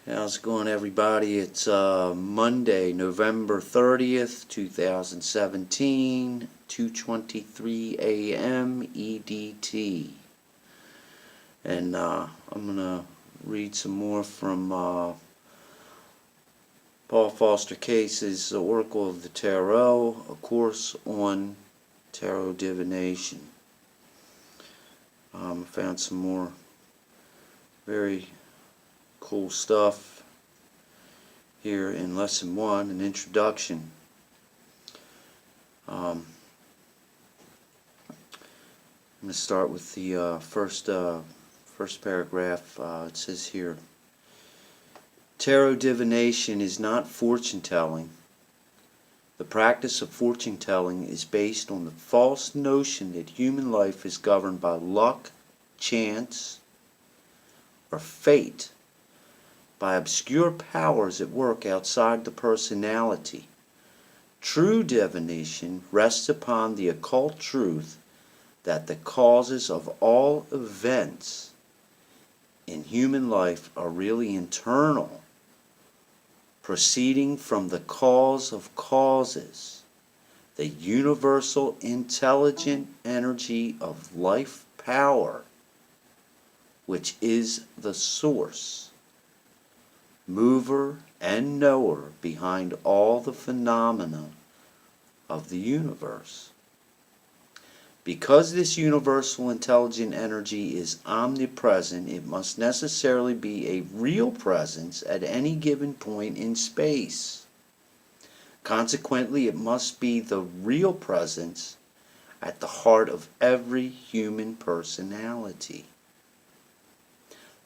How's it going, everybody? It's Monday, November 30th, 2017, 2:23 a.m. EDT. And I'm going to read some more from Paul Foster Case's Oracle of the Tarot, a course on tarot divination. I found some more very cool stuff here in lesson 1, an introduction. I'm going to start with the first paragraph. It says here, tarot divination is not fortune telling. The practice of fortune telling is based on the false notion that human life is governed by luck, chance, or fate, by obscure powers at work outside the personality. True divination rests upon the occult truth that the causes of all events in human life are really internal, proceeding from the cause of causes, the universal intelligent energy of life power, which is the source, mover and knower behind all the phenomena of the universe. Because this universal intelligent energy is omnipresent, it must necessarily be a real presence at any given point in space. Consequently, it must be the real presence at the heart of every human personality.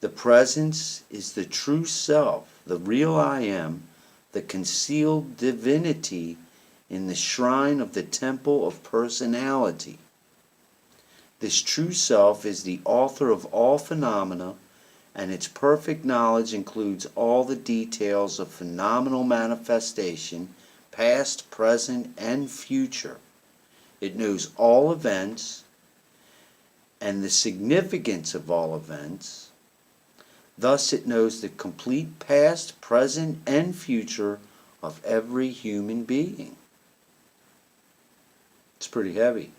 The presence is the true self, the real I am, the concealed divinity in the shrine of the temple of personality. This true self is the author of all phenomena, and its perfect knowledge includes all the details of phenomenal manifestation, past, present, and future. It knows all events and the significance of all events. Thus, it knows the complete past, present, and future of every human being. It's pretty heavy.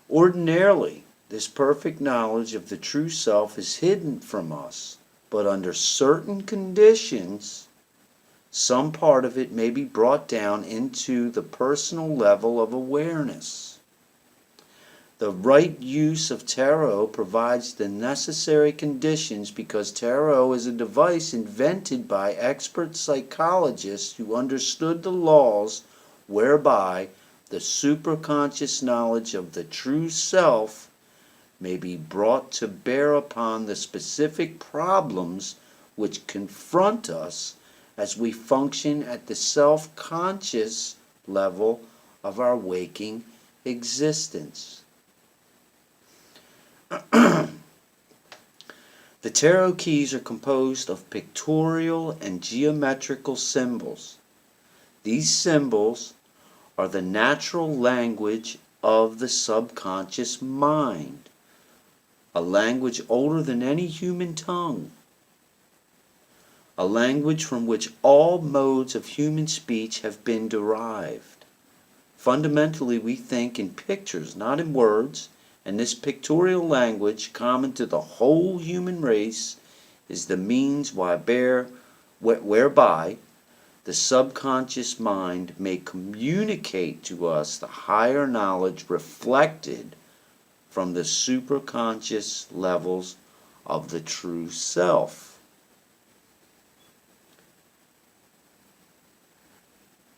Ordinarily, this perfect knowledge of the true self is hidden from us, but under certain conditions, some part of it may be brought down into the personal level of awareness. The right use of tarot provides the necessary conditions because tarot is a device invented by expert psychologists who understood the laws whereby the superconscious knowledge of the true self may be brought to bear upon the specific problems which confront us as we function at the self-conscious level of our waking existence. The tarot keys are composed of pictorial and geometrical symbols. These symbols are the natural language of the subconscious mind, a language older than any human tongue, a language from which all modes of human speech have been derived. Fundamentally, we think in pictures, not in words, and this pictorial language, common to the whole human race, is the means whereby the subconscious mind may communicate to us the higher knowledge reflected from the superconscious levels of the true self.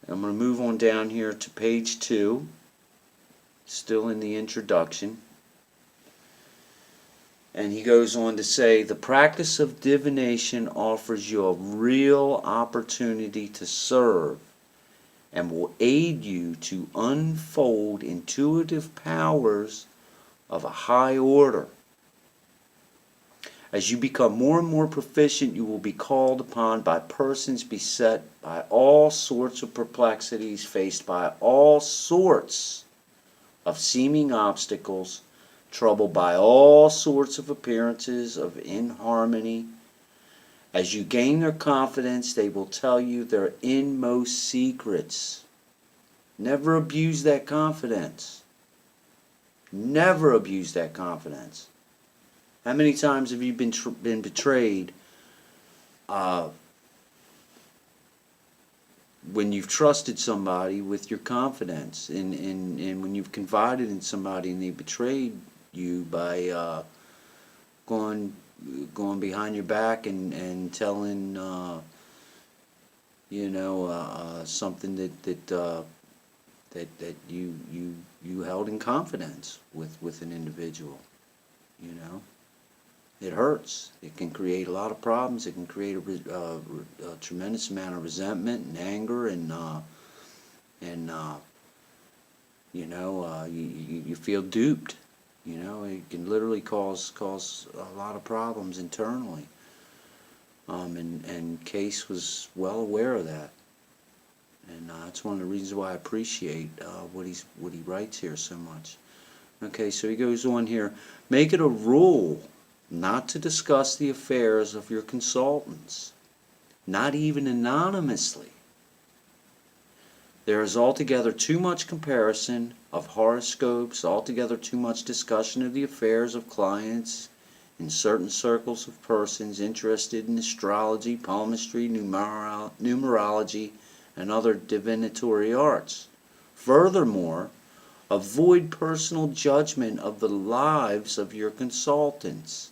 I'm going to move on down here to page 2, still in the introduction. And he goes on to say, the practice of divination offers you a real opportunity to serve and will aid you to unfold intuitive powers of a high order. As you become more and more proficient, you will be called upon by persons beset by all sorts of perplexities, faced by all sorts of seeming obstacles, troubled by all sorts of appearances of inharmony, As you gain their confidence, they will tell you their inmost secrets. Never abuse that confidence. Never abuse that confidence. How many times have you been betrayed when you've trusted somebody with your confidence, and when you've confided in somebody and they betrayed you by going behind your back and telling something that you held in confidence with an individual. It hurts. It can create a lot of problems. It can create a tremendous amount of resentment and anger, and you feel duped. It can literally cause a lot of problems internally. And Case was well aware of that, and that's one of the reasons why I appreciate what he writes here so much. Okay, so he goes on here. Make it a rule not to discuss the affairs of your consultants, not even anonymously. There is altogether too much comparison of horoscopes, altogether too much discussion of the affairs of clients in certain circles of persons interested in astrology, palmistry, numerology, and other divinatory arts. Furthermore, avoid personal judgment of the lives of your consultants,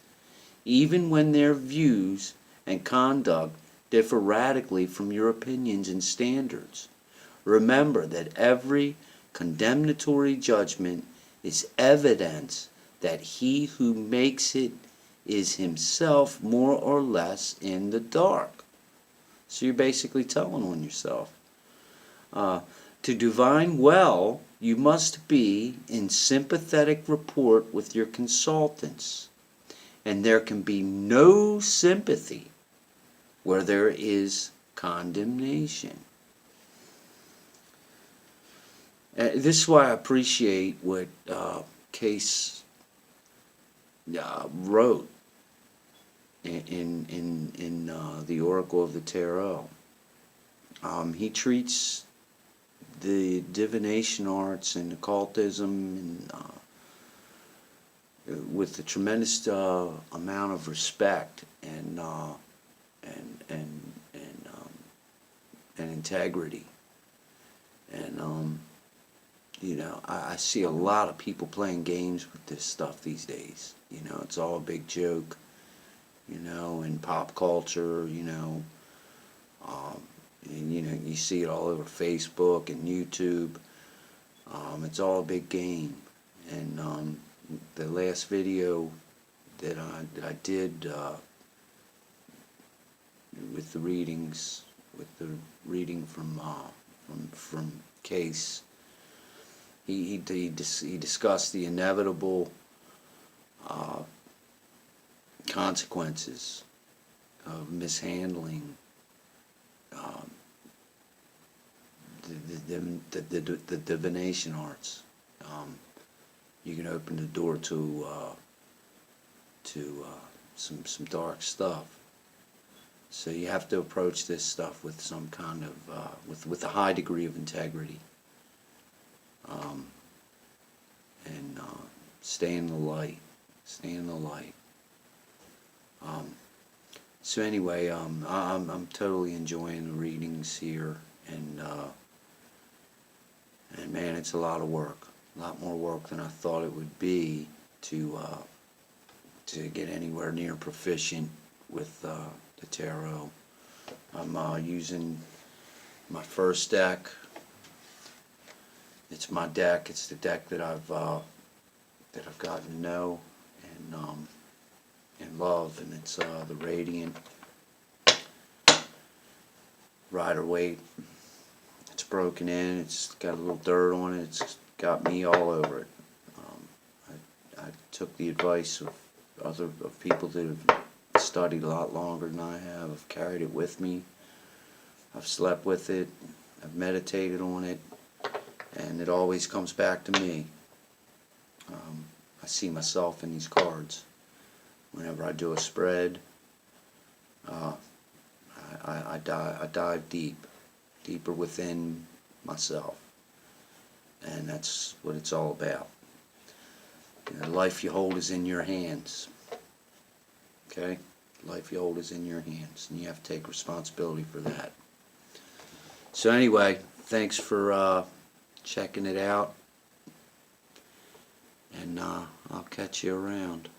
even when their views and conduct differ radically from your opinions and standards. Remember that every condemnatory judgment is evidence that he who makes it is himself more or less in the dark. So you're basically telling on yourself. To divine well, you must be in sympathetic rapport with your consultants, and there can be no sympathy where there is condemnation. This is why I appreciate what Case wrote in the Oracle of the Tarot. He treats the divination arts and occultism and with a tremendous amount of respect and integrity. And I see a lot of people playing games with this stuff these days. It's all a big joke. In pop culture. And you see it all over Facebook and YouTube. It's all a big game. And the last video that I did with the readings, with the reading from Case, he discussed the inevitable consequences of mishandling the divination arts. You can open the door to some dark stuff. So you have to approach this stuff with some kind of with a high degree of integrity, and stay in the light. Stay in the light. So anyway, I'm totally enjoying the readings here, and man, it's a lot of work, a lot more work than I thought it would be to get anywhere near proficient with the tarot. I'm using my first deck. It's my deck. It's the deck that I've gotten to know and love, and it's the Radiant Rider-Waite. It's broken in. It's got a little dirt on it. It's got me all over it. I took the advice of people that have studied a lot longer than I have. I've carried it with me. I've slept with it. I've meditated on it, and it always comes back to me. I see myself in these cards. Whenever I do a spread, I dive deeper within myself. And that's what it's all about. The life you hold is in your hands. Okay? Life you hold is in your hands, and you have to take responsibility for that. So anyway, thanks for checking it out, and I'll catch you around.